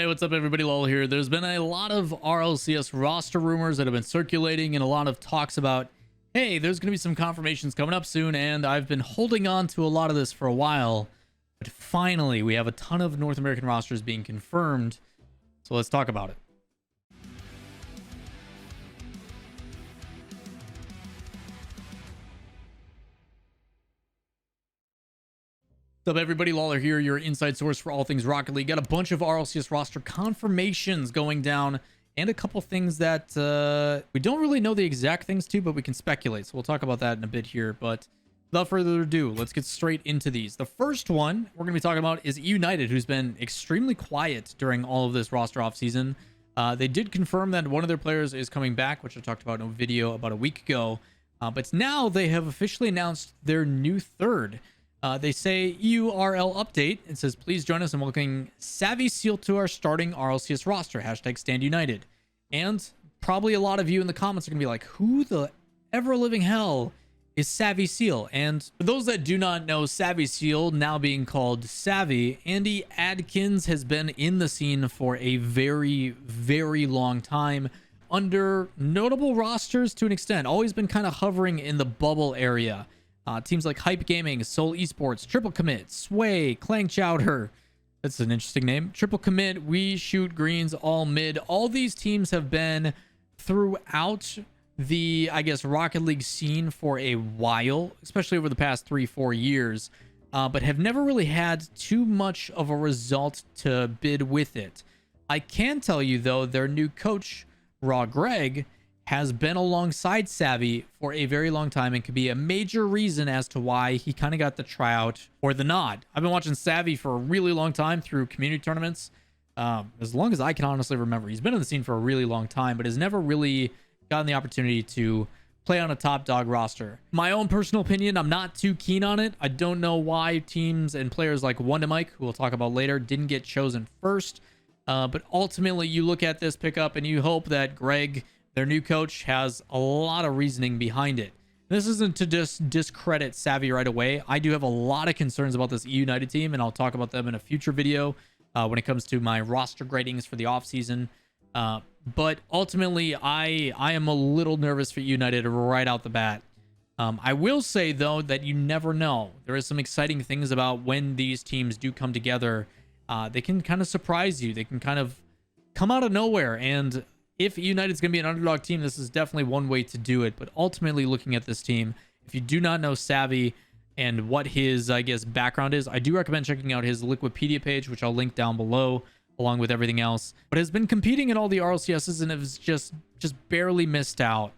Hey, what's up everybody? LAWL here. There's been a lot of RLCS roster rumors that have been circulating and a lot of talks about, hey, there's going to be some confirmations coming up soon, and I've been holding on to a lot of this for a while, but finally we have a ton of North American rosters being confirmed, so let's talk about it. What's up everybody? Lawler here, your inside source for all things Rocket League. Got a bunch of RLCS roster confirmations going down and a couple things that we don't really know the exact things to, but we can speculate. So we'll talk about that in a bit here. But without further ado, let's get straight into these. The first one we're going to be talking about is eUnited, who's been extremely quiet during all of this roster offseason. They did confirm that one of their players is coming back, which I talked about in a video about a week ago. But now they have officially announced their new third. They say URL update. It says, please join us in welcoming Savvy Seal to our starting RLCS roster. Hashtag Stand United. And probably a lot of you in the comments are going to be like, who the ever living hell is Savvy Seal? And for those that do not know, Savvy Seal, now being called Savvy, Andy Adkins has been in the scene for a very, very long time under notable rosters to an extent. Always been kind of hovering in the bubble area. Teams like Hype Gaming, Soul Esports, Triple Commit, Sway, Clang Chowder. That's an interesting name. Triple Commit, We Shoot Greens, All Mid. All these teams have been throughout the, I guess, Rocket League scene for a while, especially over the past 3-4 years, but have never really had too much of a result to bid with it. I can tell you, though, their new coach, Raw Greg, has been alongside Savvy for a very long time and could be a major reason as to why he kind of got the tryout or the nod. I've been watching Savvy for a really long time through community tournaments, as long as I can honestly remember. He's been in the scene for a really long time, but has never really gotten the opportunity to play on a top dog roster. My own personal opinion, I'm not too keen on it. I don't know why teams and players like Wonder Mike, who we'll talk about later, didn't get chosen first. But ultimately, you look at this pickup and you hope that Greg, their new coach, has a lot of reasoning behind it. This isn't to just discredit Savvy right away. I do have a lot of concerns about this eUnited team, and I'll talk about them in a future video when it comes to my roster gradings for the offseason. But ultimately, I am a little nervous for eUnited right out the bat. I will say, though, that you never know. There is some exciting things about when these teams do come together. They can kind of surprise you. They can kind of come out of nowhere, and if United's going to be an underdog team, this is definitely one way to do it. But ultimately, looking at this team, if you do not know Savvy and what his, I guess, background is, I do recommend checking out his Liquipedia page, which I'll link down below, along with everything else. But has been competing in all the RLCSs and has just barely missed out.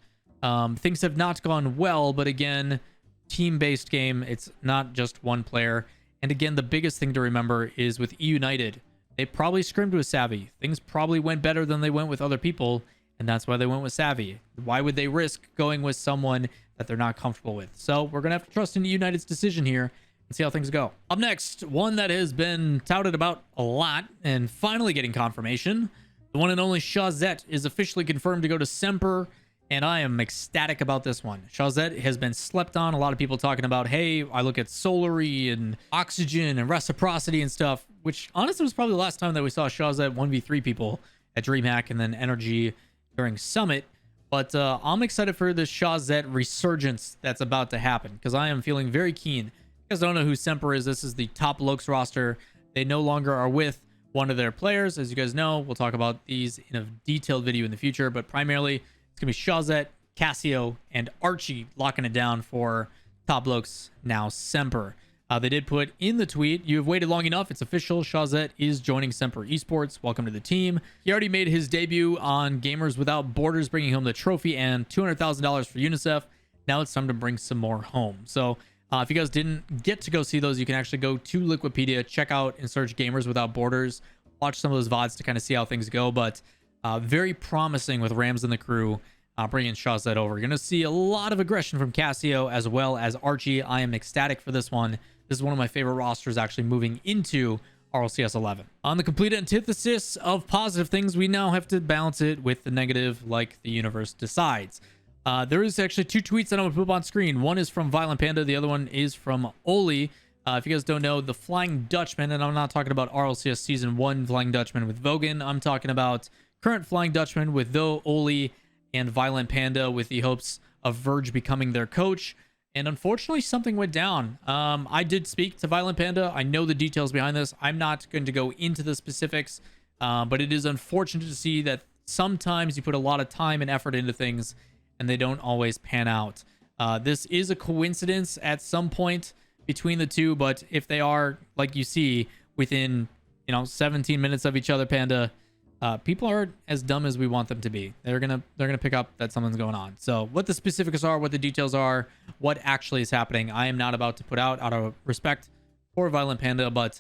Things have not gone well, but again, team-based game. It's not just one player. And again, the biggest thing to remember is with eUnited, they probably scrimmed with Savvy. Things probably went better than they went with other people, and that's why they went with Savvy. Why would they risk going with someone that they're not comfortable with? So we're going to have to trust in United's decision here and see how things go. Up next, one that has been touted about a lot and finally getting confirmation. The one and only Shazette is officially confirmed to go to Semper, and I am ecstatic about this one. Shazette has been slept on. A lot of people talking about, hey, I look at Solary and Oxygen and Reciprocity and stuff, which honestly was probably the last time that we saw Shazette 1v3 people at DreamHack and then Energy during Summit. But I'm excited for this Shazette resurgence that's about to happen, because I am feeling very keen. You guys don't know who Semper is. This is the top Lokes roster. They no longer are with one of their players. As you guys know, we'll talk about these in a detailed video in the future, but primarily it's going to be Shazette, Cassio, and Archie locking it down for top Lokes, now Semper. They did put in the tweet, you have waited long enough. It's official. Shazette is joining Semper Esports. Welcome to the team. He already made his debut on Gamers Without Borders, bringing home the trophy and $200,000 for UNICEF. Now it's time to bring some more home. So if you guys didn't get to go see those, you can actually go to Liquipedia, check out and search Gamers Without Borders. Watch some of those VODs to kind of see how things go. But very promising with Rams and the crew bringing Shazette over. You're going to see a lot of aggression from Cassio as well as Archie. I am ecstatic for this one. This is one of my favorite rosters actually moving into RLCS 11. On the complete antithesis of positive things, we now have to balance it with the negative, like the universe decides. There is actually two tweets that I'm going to put up on screen. One is from Violent Panda. The other one is from Oli. If you guys don't know, the Flying Dutchman, and I'm not talking about RLCS Season 1 Flying Dutchman with Vogan. I'm talking about current Flying Dutchman with LAWL and Violent Panda with the hopes of Verge becoming their coach. And unfortunately, something went down. I did speak to Violent Panda. I know the details behind this. I'm not going to go into the specifics, but it is unfortunate to see that sometimes you put a lot of time and effort into things and they don't always pan out. This is a coincidence at some point between the two, but if they are, like you see, within 17 minutes of each other, Panda, people aren't as dumb as we want them to be. They're gonna pick up that something's going on. So what the specifics are, what the details are, what actually is happening, I am not about to put out of respect for Violent Panda, but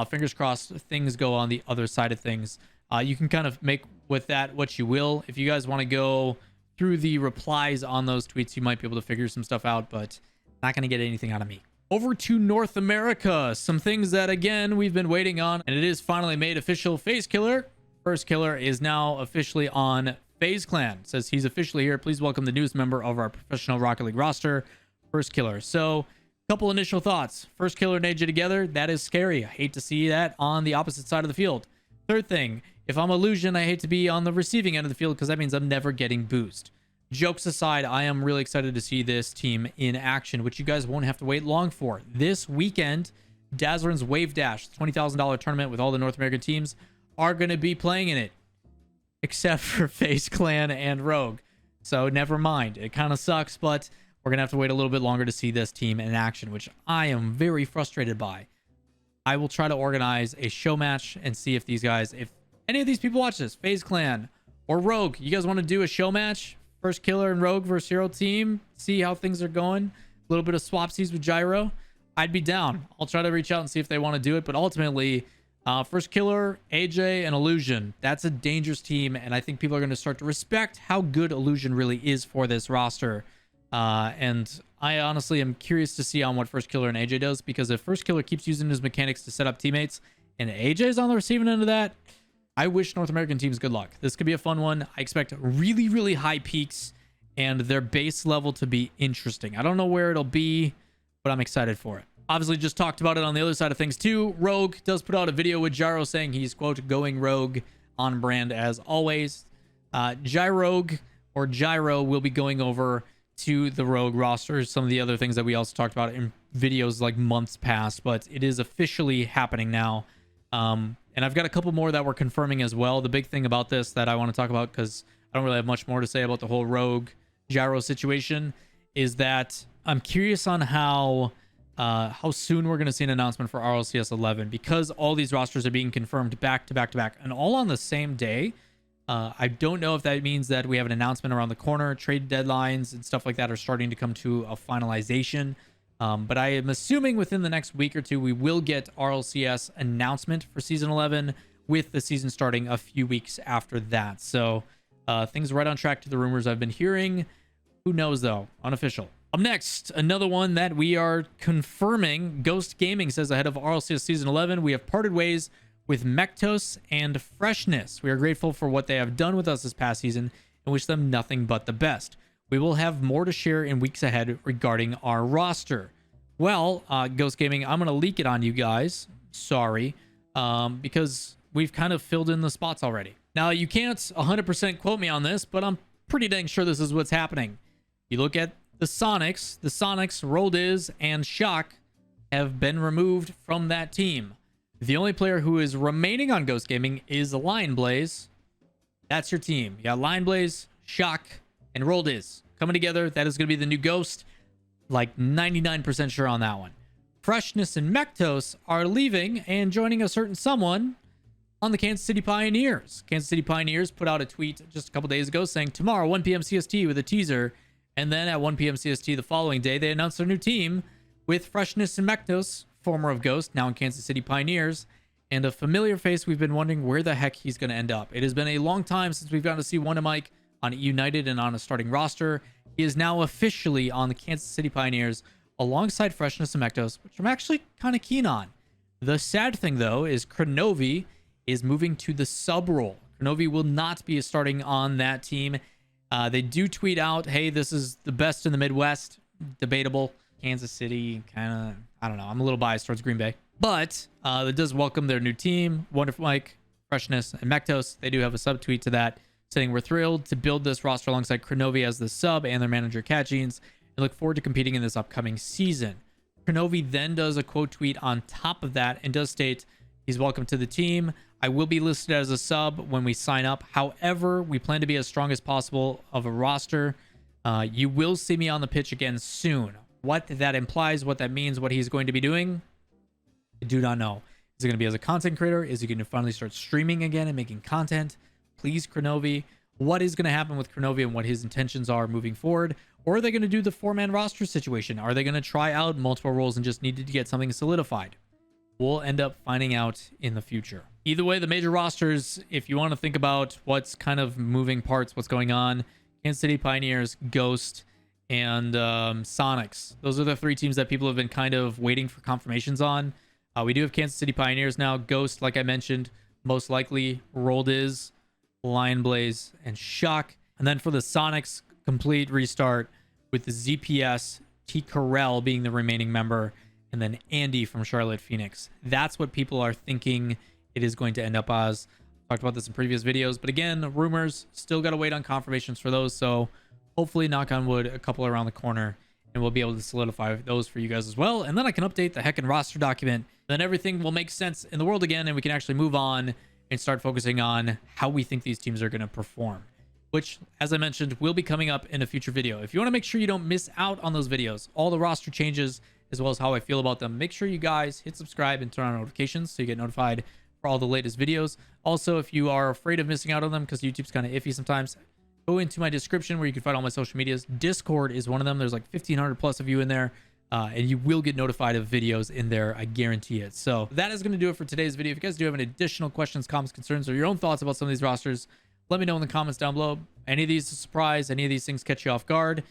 fingers crossed things go on the other side of things. You can kind of make with that what you will. If you guys want to go through the replies on those tweets, you might be able to figure some stuff out, but not going to get anything out of me. Over to North America, some things that, again, we've been waiting on, and it is finally made official. FaZe Firstkiller is now officially on FaZe Clan. It says he's officially here. Please welcome the newest member of our professional Rocket League roster, Firstkiller. So, a couple initial thoughts. Firstkiller and AJ together, that is scary. I hate to see that on the opposite side of the field. Third thing, if I'm Illusion, I hate to be on the receiving end of the field because that means I'm never getting boost. Jokes aside, I am really excited to see this team in action, which you guys won't have to wait long for. This weekend, Dazzlern's Wave Dash, $20,000 tournament with all the North American teams, are going to be playing in it, except for FaZe Clan and Rogue. So never mind. It kind of sucks, but we're going to have to wait a little bit longer to see this team in action, which I am very frustrated by. I will try to organize a show match and see if these guys, if any of these people watch this, FaZe Clan or Rogue, you guys want to do a show match? Firstkiller and Rogue versus Hero Team, see how things are going. A little bit of swapsies with Gyro. I'd be down. I'll try to reach out and see if they want to do it, but ultimately, Firstkiller, AJ, and Illusion, that's a dangerous team, and I think people are going to start to respect how good Illusion really is for this roster. And I honestly am curious to see on what Firstkiller and AJ does, because if Firstkiller keeps using his mechanics to set up teammates, and AJ's on the receiving end of that, I wish North American teams good luck. This could be a fun one. I expect really, really high peaks and their base level to be interesting. I don't know where it'll be, but I'm excited for it. Obviously, just talked about it on the other side of things too. Rogue does put out a video with Gyro saying he's, quote, going Rogue, on brand as always. Gyro will be going over to the Rogue roster. Some of the other things that we also talked about in videos like months past, but it is officially happening now. And I've got a couple more that we're confirming as well. The big thing about this that I want to talk about, because I don't really have much more to say about the whole Rogue Gyro situation, is that I'm curious on how soon we're going to see an announcement for RLCS 11, because all these rosters are being confirmed back to back to back and all on the same day. I don't know if that means that we have an announcement around the corner. Trade deadlines and stuff like that are starting to come to a finalization. But I am assuming within the next week or two, we will get RLCS announcement for Season 11, with the season starting a few weeks after that. So things are right on track to the rumors I've been hearing. Who knows, though? Unofficial. Up next, another one that we are confirming. Ghost Gaming says ahead of RLCS Season 11, we have parted ways with Mektos and Freshness. We are grateful for what they have done with us this past season and wish them nothing but the best. We will have more to share in weeks ahead regarding our roster. Well, Ghost Gaming, I'm going to leak it on you guys. Sorry. Because we've kind of filled in the spots already. Now, you can't 100% quote me on this, but I'm pretty dang sure this is what's happening. You look at the Sonics, Roldiz, and Shock have been removed from that team. The only player who is remaining on Ghost Gaming is Lion Blaze. That's your team. You got Lion Blaze, Shock, and Roldiz coming together. That is going to be the new Ghost. Like 99% sure on that one. Freshness and Mektos are leaving and joining a certain someone on the Kansas City Pioneers. Kansas City Pioneers put out a tweet just a couple days ago saying tomorrow 1 p.m. CST with a teaser, and then at 1 p.m. CST the following day they announced their new team with Freshness and Mektos, former of Ghost, now in Kansas City Pioneers, and a familiar face we've been wondering where the heck he's going to end up. It has been a long time since we've gotten to see Wonder Mike on eUnited and on a starting roster. He is now officially on the Kansas City Pioneers alongside Freshness and Mektos, which I'm actually kind of keen on. The sad thing, though, is Kronovi is moving to the sub role. Kronovi will not be starting on that team. They do tweet out, hey, this is the best in the Midwest. Debatable. Kansas City, kind of, I don't know. I'm a little biased towards Green Bay. But it does welcome their new team, Wonderful Mike, Freshness, and Mektos. They do have a subtweet to that saying, "We're thrilled to build this roster alongside Kronovi as the sub and their manager Cat Jeans, and look forward to competing in this upcoming season." Kronovi then does a quote tweet on top of that and does state, "He's welcome to the team. I will be listed as a sub when we sign up. However, we plan to be as strong as possible of a roster. You will see me on the pitch again soon." What that implies, what that means, what he's going to be doing, I do not know. Is it going to be as a content creator? Is he going to finally start streaming again and making content? Please, Kronovi. What is going to happen with Kronovi and what his intentions are moving forward? Or are they going to do the 4-man roster situation? Are they going to try out multiple roles and just needed to get something solidified? We'll end up finding out in the future. Either way, the major rosters, if you want to think about what's kind of moving parts, what's going on, Kansas City Pioneers, Ghost, and Sonics. Those are the 3 teams that people have been kind of waiting for confirmations on. We do have Kansas City Pioneers now. Ghost, like I mentioned, most likely Rolled Is, Lion Blaze, and Shock. And then for the Sonics, complete restart with the ZPS, T. Carell being the remaining member, and then Andy from Charlotte Phoenix. That's what people are thinking it is going to end up as. Talked about this in previous videos, but again, rumors, still got to wait on confirmations for those. So hopefully, knock on wood, a couple around the corner, and we'll be able to solidify those for you guys as well. And then I can update the heckin' roster document. Then everything will make sense in the world again, and we can actually move on and start focusing on how we think these teams are going to perform, which, as I mentioned, will be coming up in a future video. If you want to make sure you don't miss out on those videos, all the roster changes, as well as how I feel about them, make sure you guys hit subscribe and turn on notifications so you get notified for all the latest videos. Also, if you are afraid of missing out on them because YouTube's kind of iffy sometimes, go into my description where you can find all my social medias. Discord is one of them. There's like 1,500 plus of you in there. And you will get notified of videos in there. I guarantee it. So that is going to do it for today's video. If you guys do have any additional questions, comments, concerns, or your own thoughts about some of these rosters, let me know in the comments down below. Any of these a surprise, any of these things catch you off guard.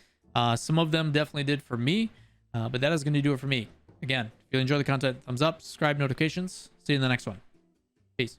Some of them definitely did for me, but that is going to do it for me. Again, if you enjoy the content, thumbs up, subscribe, notifications. See you in the next one. Peace.